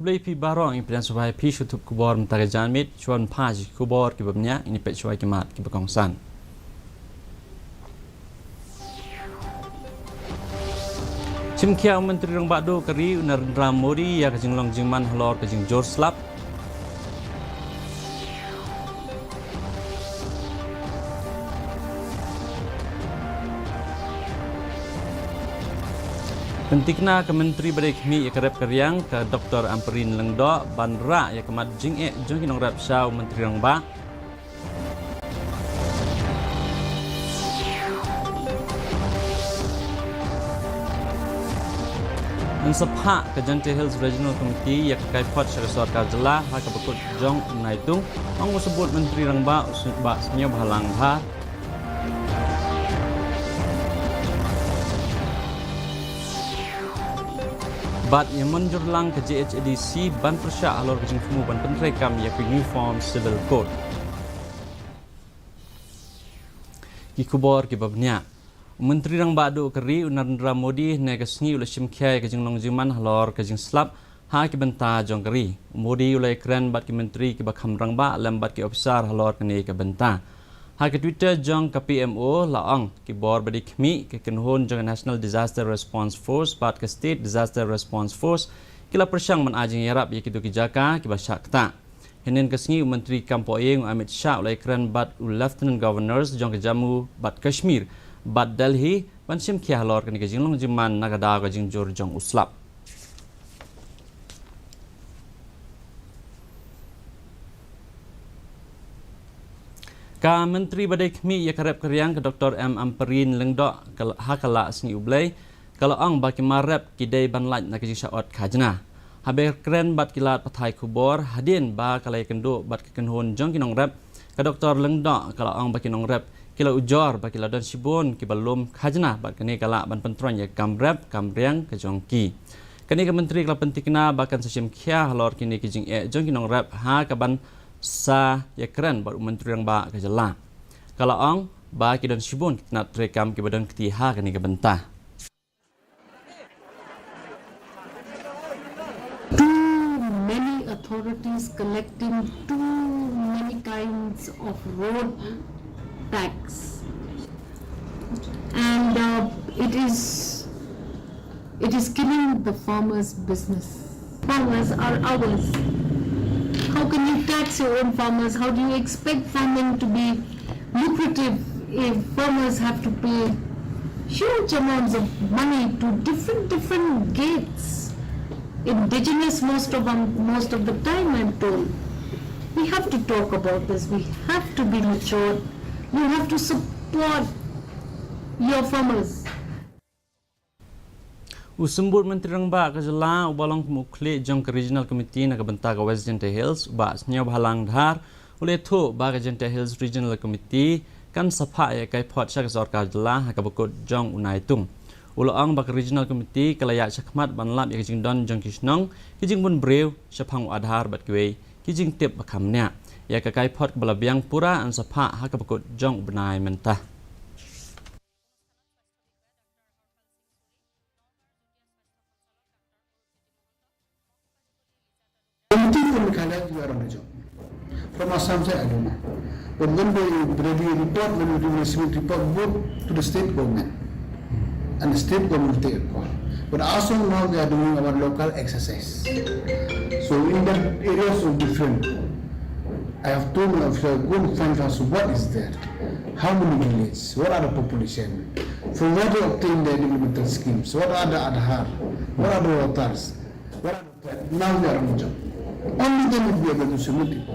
blai pi barong impian subhai pi shutup kubor mentara janmit chuan paj kubor ki babnya ini pek chuai kemat ki bakongsan. Cimkia Menteri Rang Bado kari Narendra Modi ya kajing long jingman halor kajing jor slap. Pentikna ke Menteri Badai ya kerep karyang ke Dr. Amperin Lengdo Bandra ya kemat jing jong kinong rap syau Menteri Rang Ba. Sepak ke Jante Hills Regional Committee yang kaipat syarikat sarkar jelah hak bekut jong naitung ang sebut Menteri Rang Ba usbak senyum halang har bat yang menjurlang ke JHADC ban persyak alor kejing femu ban penrekam yang uniform civil code kikubor kibabnya Menteri Rang Bado keri Narendra Modi ne kasngi ula simkhai kajing longjiman halor kajing slap ha ki benta jong keri Modi ulai keren bat ki menteri ki bakham Rang Ba lambat ki ofisar halor kene ke benta ha ki Twitter jong ka PMO laang ki bor badi khmi ki kenhon jong National Disaster Response Force bat ke State Disaster Response Force kila persyang man ajing yarap ye ki tu ki jaka ki basyak ta Henen kasngi Menteri Kampoeng Amit Shah ulai keren bat Lieutenant Governors jong ke Jammu bat Kashmir Bad Delhi bansim kia halor kani kajing long jiman nagada kajing jor jong uslap. Ka Menteri Badai Khmi ya karep karyang ke Dr. M. Amperin Lengdo hakala sni ublai kalau ang baki marep kidai banlaj na kajing syaot khajna. Haber keren bat kilat pathai kubor hadin ba kalai kendo bat kekenhon jong kinong rep ke Dr. Lengdo kalau ang baki nong rep kila ujor ba kila dan sibon ki balum khajna ba kani kala ban pentron ya kamrep kamriang ke jongki kani ke menteri kala pentikna bakan sasim khia halor kini ki jing jongki nong rep ha ka ban sa ya keren ba menteri yang ba ke jela kala ong ba ki dan sibon kitna trekam ki badan kti ha kani ke bentah too many authorities collecting too many kinds of road tax and it is killing the farmers' business. Farmers are ours. How can you tax your own farmers? How do you expect farming to be lucrative if farmers have to pay huge amounts of money to different gates? Indigenous most of the time, I'm told. We have to talk about this. We have to be mature. You have to support your farmers. Usembut Menteri Rang Ba ke jela ubalong mukli jong ke Regional Committee na ke benta ke West Jante Hills ba snya bhalang dhar ule thu ba ke Jante Hills Regional Committee kan sapa ya kai phot syak sarkar jela ha ka bakut jong unai tung ulang ba ke Regional Committee kalaya chakmat banlap ya jing don jong kisnong kijing bun brew syapang adhar bat kwe kijing tip bakhamnya ya ka kai phot balabiang pura an sapa ha ka bakut jong benai mentah From Assam, I don't know. But when they review report, when we do receive report, go to the state government, and the state government will take a call. But also now they are doing our local exercise. So in that areas of different, I have told my officer, go and find out what is there, how many villages, what are the population, from where to obtain the developmental schemes, what are the adhar, what are the waters, what are the now they are on job. Only then will be able to submit it.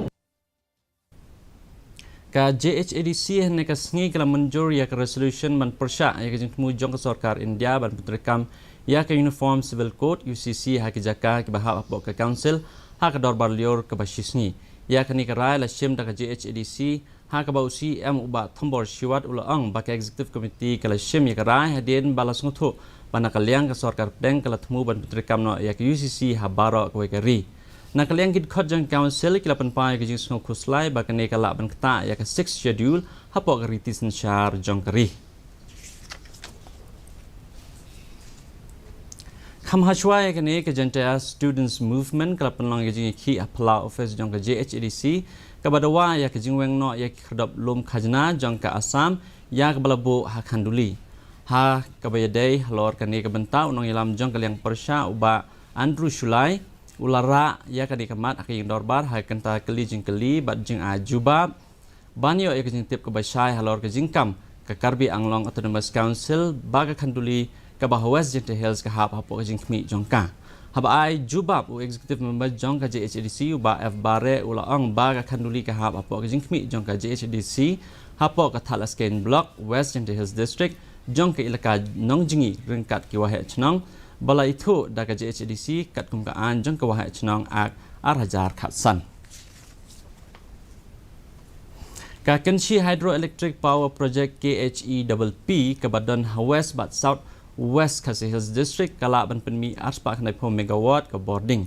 Ka JHADC hene ka sngi kala manjur ya ka resolution man persya ya ka jengmu jong ka sarkar India ban putrekam ya ka Uniform Civil Code UCC ha ki jaka ki bahap apok ka council ha ka dorbar lior ka bashisni ya ka ni ka rai la shim da ka JHADC ha ka bausi am uba thambor shiwat ulaang ba ka executive committee kala shim ya ka rai hadin balas nguthu ban ka liang ka sarkar bank kala thmu ban putrekam no ya ka UCC ha baro ka ka ri nak kalian kit khot jang council kila penpai ke jing sno khuslai ba kane kala ban kta ya ka 6 schedule hapo ka ritisan shar jong kari คำหาช่วยกันนี้กับจันทร์ students movement กลับเป็นลองกับจิงขี้อัพลาออฟฟิศจงกับ JHADC กับบดว่าอยากกับจิงเวงเนาะอยากขดับลมขจนาจงกับอัสสัมอยากกับบลาโบฮักฮันดุลีฮากับยาเดย์ลอร์กันนี้กับบันเต้าน้องยลามจงกับเลียงปรชาอุบะอันดรูชุไลอุลาระอยากกับดีกับมัดอากิงดอร์บาร์หายกันตากลีจิงกลีบัดจิงอาจูบาบ้านยออยากกับจิงติบกับใบชายฮาลอร์กับจิงกัมกับการบีอังลอง Autonomous Council บากกับคันดุลีกับ West Gentle Hills กับฮับฮับกับจิงขมิจงกาฮับไอจูบับอุ Executive Member จงกับ JHADC อุบะ F บาร์เรอุลาอังบากกับคันดุลีกับฮับฮับกับจิงขมิจงกับ JHADC ฮับกับทัลสเกนบล็อก West Gentle Hills District จงกับอิลกาน้องจิงีเรื่องกัดกิวาเหชนองบลายทุดาก JHADC กัดกุมกับอันจงกับวาเหชนองอักอาร์ฮจาร์ขัดสันการกันชี Hydroelectric Power Project KHEPP กับบัดดอน West บัด South West Khasi Hills District กะละบันเป็นมีอัสปะในพมเมกะวัตกับ boarding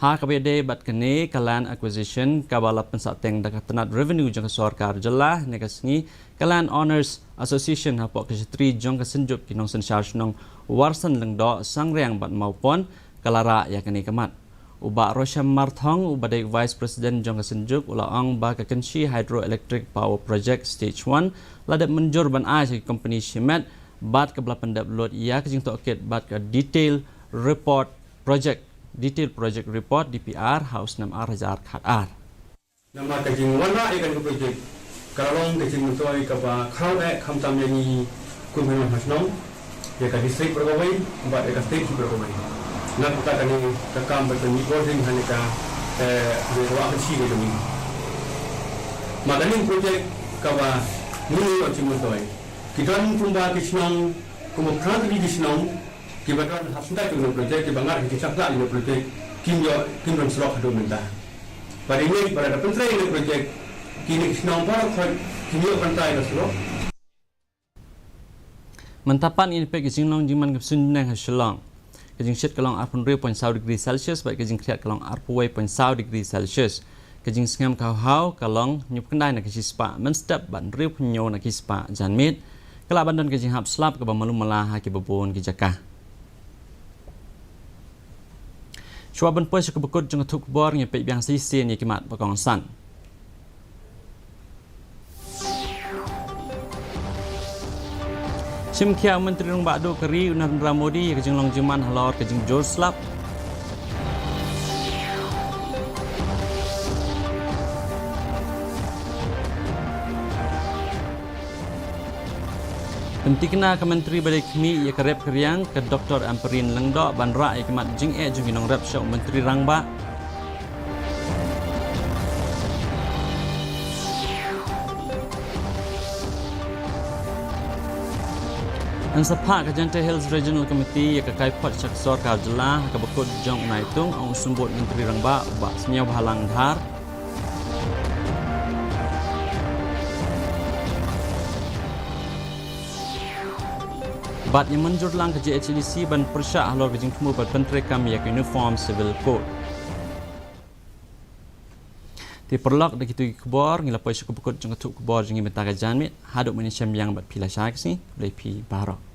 หากกับเดบัดกันนี้กับ land acquisition กับบลับเป็นสัตว์เต็งดักตนัด revenue จังกับสอการจละในกสงี้กับ land owners association หาปอกกษตรีจังกับสินจุบกินองสันชาชนองวารสันลังดอสังเรียงบัดเมาปอนกับละระอยากกันนี้กับมัดอุบะรชมมาร์ทองอุบะเด็ก Vice President จงกสินจุกอุลาอังบากกันชี Hydroelectric Power Project Stage 1 ระดับmenjur ban aiจาก company Shimet บัดกับละเป็นดับโหลดยากจึงต่อเกิดบัดกับ detail project report DPR House นำอาร์จาร์ขาดอาร์ nama kajing wana ikan ke project kalong kajing mentoi ke ba khau kham tam yani kumena hasnong ya ka district berkawai ba ka state berkawai nak kita kani ka kam bertani boarding hanika de wa chi ke demi madaning project ka ba muni ochim mentoi kitan kumba kisnong kumukran di kisnong kibadan hasnda ke project ki bangar ki chakla ni project kinyo slok do menta pada ini pada pentra ini projek kini senampak kini pantai kaslo. Mentapan ini pek kejing long jiman kepsun nang hasilong. Kejing shet kalong 8.1 degree Celsius baik kejing kriat kalong 8.1 degree Celsius. Kejing sengam kau kalong nyup kendai nak kejing spa menstep ban riu penyo nak kejing spa janmit. Kelak bandan kejing hap slap ke bamalum malah haki babon kejakah. Chua ban poi ke bekut jeng thuk bor nge pek biang sisi ni kimat bakong san. Sim Kia Menteri Rong Bado Keri Narendra Modi ke jeng long jeman halor ke jeng jor slap. Pentikna ke Menteri Badai Kemi ia kerep keriang ke Dr. Amperin Lengdo Banra ia kemat jing jung inong rep syok Menteri Rangba. Ansapa ke Gentle Hills Regional Committee ia ke kai pot syak sor ka jelah ke bekut jong naitung ong sumbut Menteri Rangba ubak senyau halang dhar. Bat yang menjur lang ke JHADC ban persyak halor kejing temu bat penteri kami yak uniform civil code. Ti perlok dak itu kebor ngila pois ke bekut jeng tuk kebor jeng mentara janmit haduk manusia yang bat pila syak si lepi barok.